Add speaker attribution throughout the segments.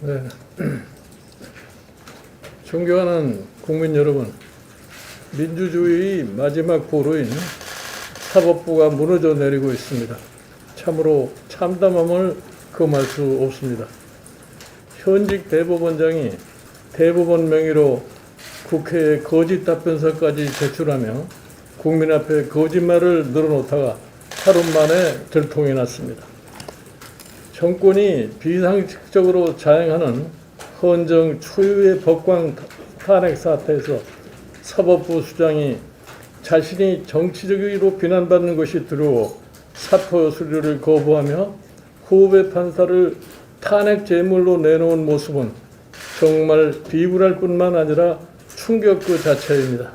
Speaker 1: 네. 존경하는 국민 여러분, 민주주의의 마지막 보루인 사법부가 무너져 내리고 있습니다. 참으로 참담함을 금할 수 없습니다. 현직 대법원장이 대법원 명의로 국회에 거짓 답변서까지 제출하며 국민 앞에 거짓말을 늘어놓다가 하루 만에 들통이 났습니다. 정권이 비상식적으로 자행하는 헌정 초유의 법관 탄핵 사태에서 사법부 수장이 자신이 정치적으로 비난받는 것이 두려워 사표 수리를 거부하며 후배 판사를 탄핵 제물로 내놓은 모습은 정말 비굴할 뿐만 아니라 충격 그 자체입니다.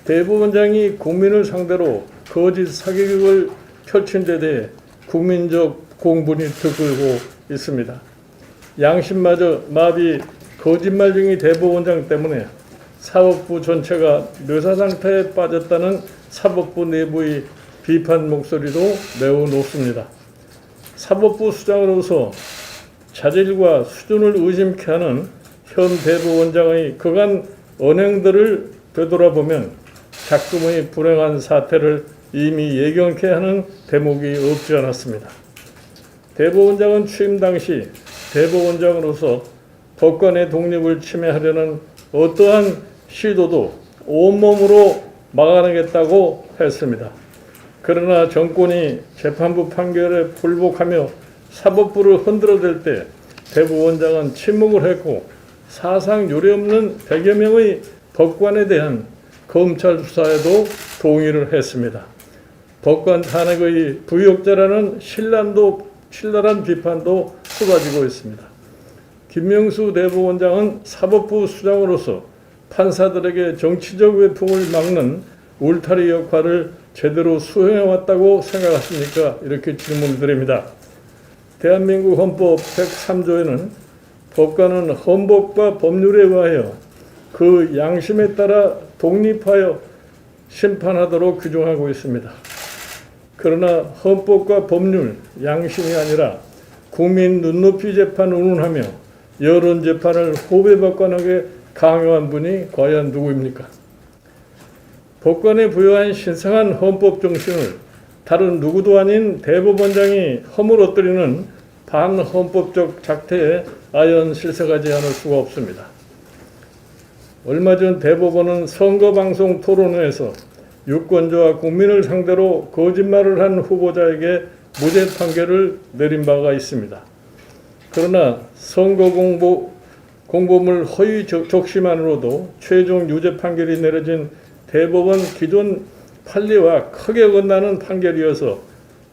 Speaker 1: 대법원장이 국민을 상대로 거짓 사기극을 펼친 데 대해 국민적 공분이 들끓고 있습니다. 양심마저 마비 거짓말쟁이 대법원장 때문에 사법부 전체가 뇌사 상태에 빠졌다는 사법부 내부의 비판 목소리도 매우 높습니다. 사법부 수장으로서 자질과 수준을 의심케 하는 현 대법원장의 그간 언행들을 되돌아보면 작금의 불행한 사태를 이미 예견케 하는 대목이 없지 않았습니다. 대법원장은 취임 당시 대법원장으로서 법관의 독립을 침해하려는 어떠한 시도도 온몸으로 막아내겠다고 했습니다. 그러나 정권이 재판부 판결에 불복하며 사법부를 흔들어댈 때 대법원장은 침묵을 했고 사상 유례없는 100여 명의 법관에 대한 검찰 수사에도 동의를 했습니다. 법관 탄핵의 부역자라는 신랄한 비판도 쏟아지고 있습니다. 김명수 대법원장은 사법부 수장으로서 판사들에게 정치적 외풍을 막는 울타리 역할을 제대로 수행해왔다고 생각하십니까? 이렇게 질문드립니다. 대한민국 헌법 103조에는 법관은 헌법과 법률에 의하여 그 양심에 따라 독립하여 심판하도록 규정하고 있습니다. 그러나 헌법과 법률, 양심이 아니라 국민 눈높이 재판 운운하며 여론 재판을 후배 법관에게 강요한 분이 과연 누구입니까? 법관에 부여한 신성한 헌법 정신을 다른 누구도 아닌 대법원장이 허물어뜨리는 반헌법적 작태에 아연 실색하지 않을 수가 없습니다. 얼마 전 대법원은 선거방송 토론회에서 유권자와 국민을 상대로 거짓말을 한 후보자에게 무죄 판결을 내린 바가 있습니다. 그러나 선거 공보물 허위 적시만으로도 최종 유죄 판결이 내려진 대법원 기존 판례와 크게 어긋나는 판결이어서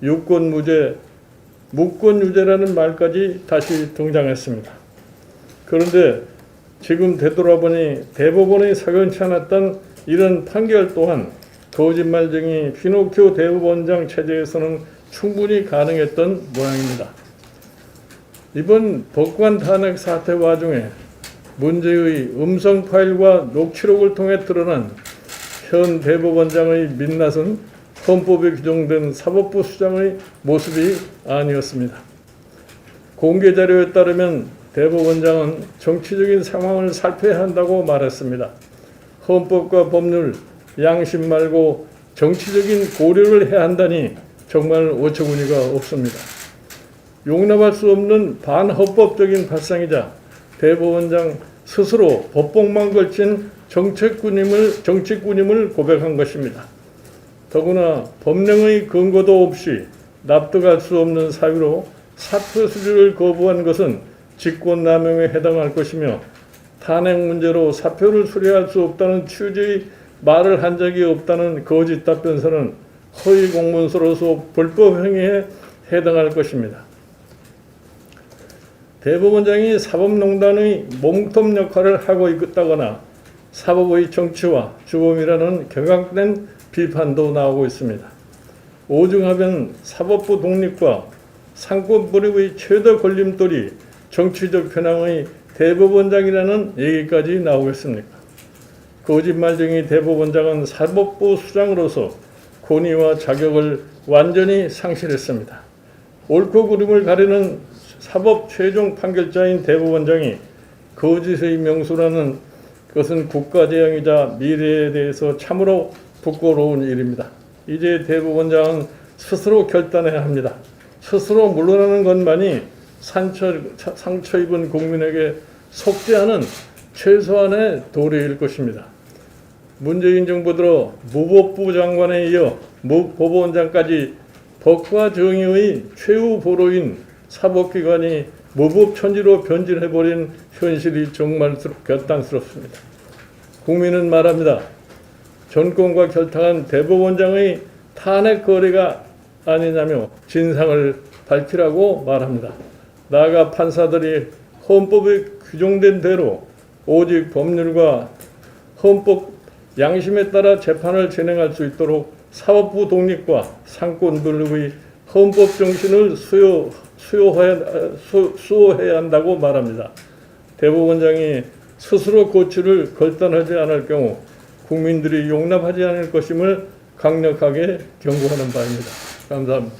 Speaker 1: 유권 무죄, 무권 유죄라는 말까지 다시 등장했습니다. 그런데 지금 되돌아보니 대법원이 사견치 않았던 이런 판결 또한 거짓말쟁이 피노키오 대법원장 체제에서는 충분히 가능했던 모양입니다. 이번 법관 탄핵 사태 와중에 문제의 음성 파일과 녹취록을 통해 드러난 현 대법원장의 민낯은 헌법에 규정된 사법부 수장의 모습이 아니었습니다. 공개 자료에 따르면 대법원장은 정치적인 상황을 살펴야 한다고 말했습니다. 헌법과 법률, 양심 말고 정치적인 고려를 해야 한다니 정말 어처구니가 없습니다. 용납할 수 없는 반헌법적인 발상이자 대법원장 스스로 법복만 걸친 정치꾼임을 고백한 것입니다. 더구나 법령의 근거도 없이 납득할 수 없는 사유로 사표 수리를 거부한 것은 직권남용에 해당할 것이며 탄핵 문제로 사표를 수리할 수 없다는 취지의 말을 한 적이 없다는 거짓 답변서는 허위 공문서로서 불법 행위에 해당할 것입니다. 대법원장이 사법농단의 몸통 역할을 하고 있다거나 사법의 정치와 주범이라는 경악된 비판도 나오고 있습니다. 오중하면 사법부 독립과 상권 불입의 최대 걸림돌이 정치적 편향의 대법원장이라는 얘기까지 나오겠습니까? 거짓말쟁이 대법원장은 사법부 수장으로서 권위와 자격을 완전히 상실했습니다. 옳고 그름을 가리는 사법 최종 판결자인 대법원장이 거짓의 명수라는 것은 국가재앙이자 미래에 대해서 참으로 부끄러운 일입니다. 이제 대법원장은 스스로 결단해야 합니다. 스스로 물러나는 것만이 상처 입은 국민에게 속죄하는 최소한의 도리일 것입니다. 문재인 정부 들어 무법부 장관에 이어 법원장까지 법과 정의의 최후 보로인 사법기관이 무법천지로 변질해버린 현실이 정말 결단스럽습니다. 국민은 말합니다. 정권과 결탁한 대법원장의 탄핵 거래가 아니냐며 진상을 밝히라고 말합니다. 나아가 판사들이 헌법에 규정된 대로 오직 법률과 헌법 양심에 따라 재판을 진행할 수 있도록 사법부 독립과 상권 분립의 헌법 정신을 수호해야 한다고 말합니다. 대법원장이 스스로 고치를 결단하지 않을 경우 국민들이 용납하지 않을 것임을 강력하게 경고하는 바입니다. 감사합니다.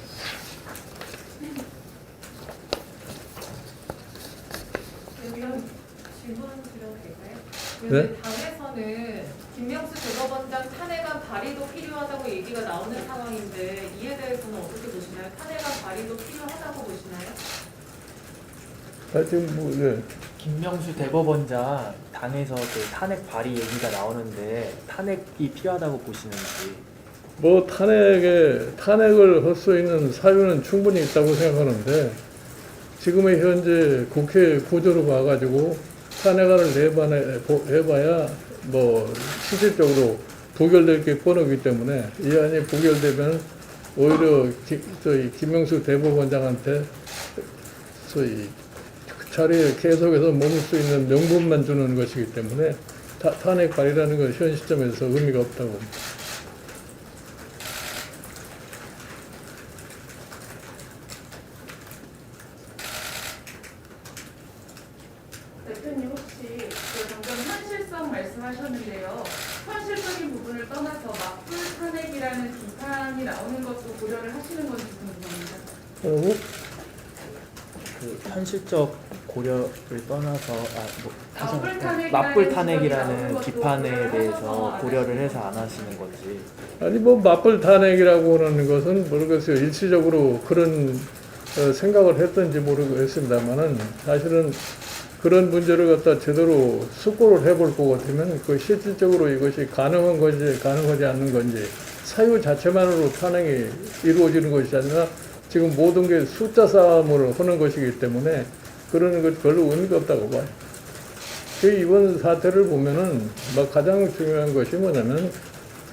Speaker 2: 질문 드려도 될까요?
Speaker 1: 네?
Speaker 2: 당에서는 김명수 대법원장 탄핵안 발의도 필요하다고 얘기가 나오는 상황인데 이에 대해서는 어떻게 보시나요? 탄핵안 발의도 필요하다고 보시나요?
Speaker 1: 지금 네.
Speaker 3: 김명수 대법원장 당에서 그 탄핵 발의 얘기가 나오는데 탄핵이 필요하다고 보시는지.
Speaker 1: 뭐 탄핵을 할 수 있는 사유는 충분히 있다고 생각하는데 지금의 현재 국회 구조로 봐가지고 탄핵안을 해봐야 뭐 실질적으로 부결될 게 뻔하기 때문에 이 안이 부결되면 오히려 김명수 대법원장한테 소위 그 자리에 계속해서 머물 수 있는 명분만 주는 것이기 때문에 탄핵 발의라는 건 현 시점에서 의미가 없다고 봅니다.
Speaker 4: 대표님 혹시 방금 현실성 말씀하셨는데요. 현실적인 부분을 떠나서 맞불 탄핵이라는 비판이 나오는 것도 고려를 하시는 건지 궁금합니다.
Speaker 3: 그 현실적 고려를 떠나서
Speaker 4: 맞불
Speaker 3: 맞불탄핵이라는 비판에 대해서 고려를 해서 안 하시는 건지.
Speaker 1: 아니 뭐 맞불 탄핵이라고 하는 것은 모르겠어요. 일시적으로 그런 생각을 했던지 모르겠습니다만은 사실은 그런 문제를 갖다 제대로 숙고를 해볼 것 같으면 그 실질적으로 이것이 가능한 건지 가능하지 않는 건지 사유 자체만으로 탄핵이 이루어지는 것이 아니라 지금 모든 게 숫자 싸움을 하는 것이기 때문에 그러는 것 별로 의미가 없다고 봐요. 이번 사태를 보면은 가장 중요한 것이 뭐냐면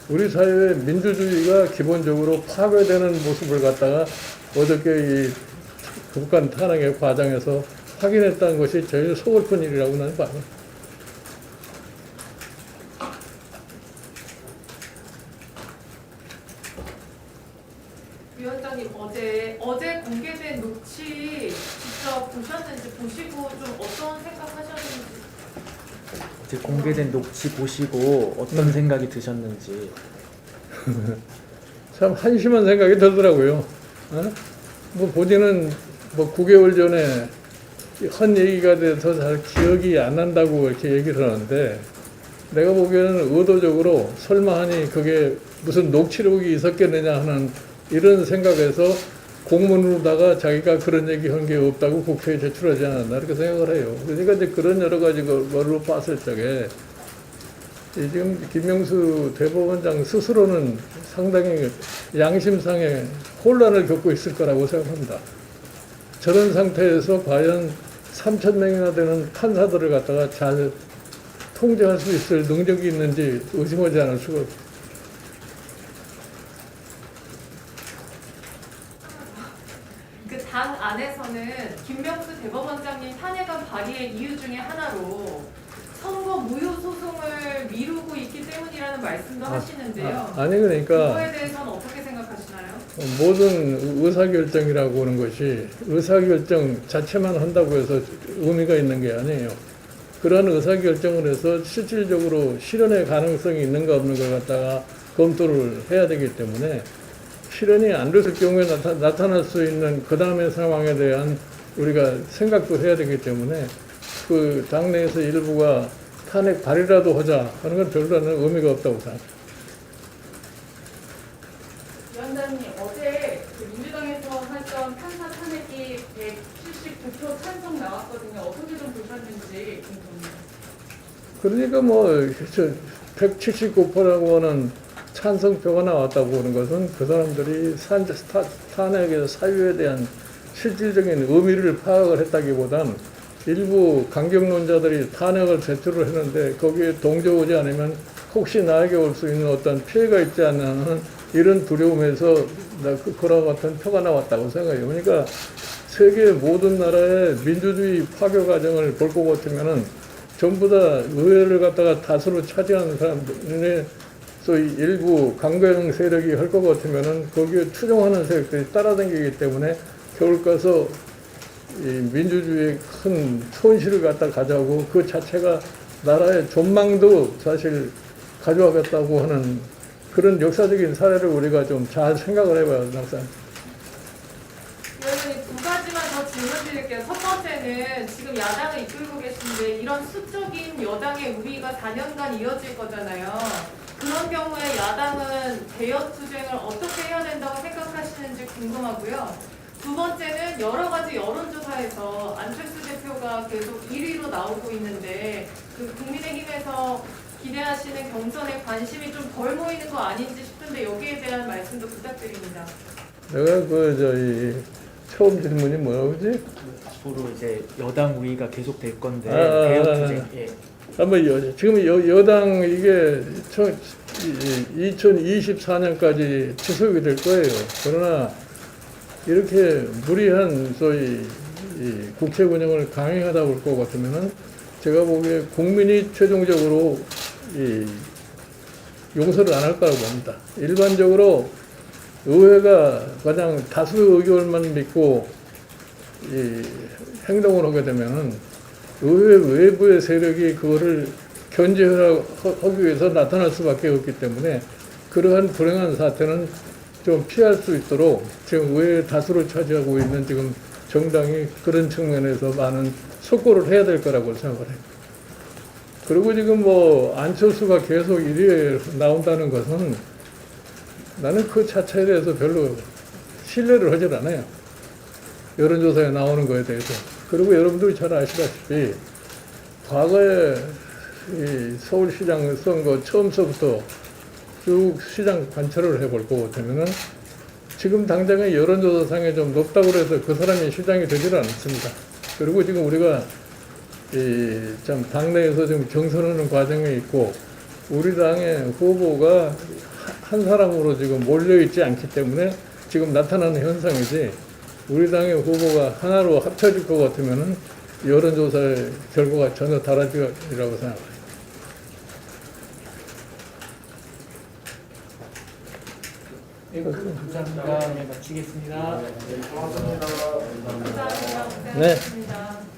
Speaker 1: 우리 사회의 민주주의가 기본적으로 파괴되는 모습을 갖다가 어저께 이 북한 탄핵의 과정에서 확인했다는 것이 제일 서글픈 일이라고 나는 봐요.
Speaker 2: 위원장님 어제 공개된 녹취 직접 보셨는지 보시고 좀 어떤 생각하셨는지.
Speaker 3: 어제 공개된 녹취 보시고 어떤 생각이 드셨는지.
Speaker 1: 참 한심한 생각이 들더라고요. 뭐 본인은 뭐 9개월 전에 한 얘기가 돼서 잘 기억이 안 난다고 이렇게 얘기를 하는데 내가 보기에는 의도적으로 설마 하니 그게 무슨 녹취록이 있었겠느냐 하는 이런 생각에서 공문으로다가 자기가 그런 얘기 한 게 없다고 국회에 제출하지 않았나 이렇게 생각을 해요. 그러니까 이제 그런 여러 가지 걸로 봤을 적에 지금 김명수 대법원장 스스로는 상당히 양심상의 혼란을 겪고 있을 거라고 생각합니다. 저런 상태에서 과연 3,000명이나 되는 판사들을 갖다가 잘 통제할 수 있을 능력이 있는지 의심하지 않을 수가 없습니다.
Speaker 2: 그 당 안에서는 김명수 대법원장님 탄핵안 발의의 이유 중에 하나로 선거 무효 소송을 미루고 있기 때문이라는 말씀도 하시는데요.
Speaker 1: 아니 그러니까
Speaker 2: 그거에 대해서는 어떻게 생각하시나요?
Speaker 1: 모든 의사결정이라고 하는 것이 의사결정 자체만 한다고 해서 의미가 있는 게 아니에요. 그런 의사결정을 해서 실질적으로 실현의 가능성이 있는가 없는 걸 갖다가 검토를 해야 되기 때문에 실현이 안 됐을 경우에 나타날 수 있는 그 다음의 상황에 대한 우리가 생각도 해야 되기 때문에 그 당내에서 일부가 탄핵 발의라도 하자 하는 건 별다른 의미가 없다고 생각합니다.
Speaker 4: 위원장님, 어제 그 민주당에서 했던 판사 탄핵이 179표 찬성 나왔거든요. 어떻게 좀 보셨는지 궁금합니다.
Speaker 1: 그러니까 뭐 179%라고 하는 찬성표가 나왔다고 하는 것은 그 사람들이 탄핵의 사유에 대한 실질적인 의미를 파악을 했다기보단 일부 강경론자들이 탄핵을 제출을 했는데 거기에 동조하지 않으면 혹시 나에게 올 수 있는 어떤 피해가 있지 않나 하는 이런 두려움에서 그와 같은 표가 나왔다고 생각해요. 그러니까 세계 모든 나라의 민주주의 파괴 과정을 볼 것 같으면은 전부 다 의회를 갖다가 다수로 차지하는 사람들의 소위 일부 강경 세력이 할 것 같으면은 거기에 추종하는 세력들이 따라다니기 때문에 겨울 가서 이 민주주의의 큰 손실을 갖다 가져오고 그 자체가 나라의 존망도 사실 가져와겠다고 하는 그런 역사적인 사례를 우리가 좀 잘 생각을 해봐야 항상.
Speaker 2: 위원장님, 두 가지만 더 질문 드릴게요. 첫 번째는 지금 야당을 이끌고 계신데 이런 수적인 여당의 우위가 4년간 이어질 거잖아요. 그런 경우에 야당은 대여 투쟁을 어떻게 해야 된다고 생각하시는지 궁금하고요. 두 번째는 여러 가지 여론조사에서 안철수 대표가 계속 1위로 나오고 있는데 그 국민의힘에서 기대하시는 경선에 관심이 좀 덜 모이는 거 아닌지 싶은데 여기에 대한 말씀도 부탁드립니다.
Speaker 1: 내가 처음 질문이 뭐라고지?
Speaker 3: 앞으로 이제 여당 우위가 계속 될 건데
Speaker 1: 아,
Speaker 3: 대여 투쟁. 예.
Speaker 1: 한번 지금 여당 이게 2024년까지 지속이 될 거예요. 그러나 이렇게 무리한 소위 이 국회 운영을 강행하다 볼 것 같으면은 제가 보기에 국민이 최종적으로 이 용서를 안 할 거라고 봅니다. 일반적으로 의회가 가장 다수 의견만 믿고 이 행동을 하게 되면은 의회 외부의 세력이 그거를 견제하기 위해서 나타날 수밖에 없기 때문에 그러한 불행한 사태는 좀 피할 수 있도록 지금 의회 다수를 차지하고 있는 지금 정당이 그런 측면에서 많은 속고를 해야 될 거라고 생각을 해요. 그리고 지금 뭐 안철수가 계속 1위에 나온다는 것은 나는 그 자체에 대해서 별로 신뢰를 하질 않아요. 여론조사에 나오는 거에 대해서. 그리고 여러분들이 잘 아시다시피 과거에 이 서울시장 선거 처음서부터 쭉 시장 관찰을 해볼 것 같으면은 지금 당장의 여론조사상에 좀 높다고 해서 그 사람이 시장이 되지는 않습니다. 그리고 지금 우리가 참 당내에서 좀 경선하는 과정에 있고 우리 당의 후보가 한 사람으로 지금 몰려있지 않기 때문에 지금 나타나는 현상이지 우리 당의 후보가 하나로 합쳐질 것 같으면은 여론조사의 결과가 전혀 달라지리라고 생각합니다.
Speaker 3: 네, 감사합니다. 네, 마치겠습니다.
Speaker 2: 감사합니다.
Speaker 1: 네.
Speaker 2: 고생하셨습니다.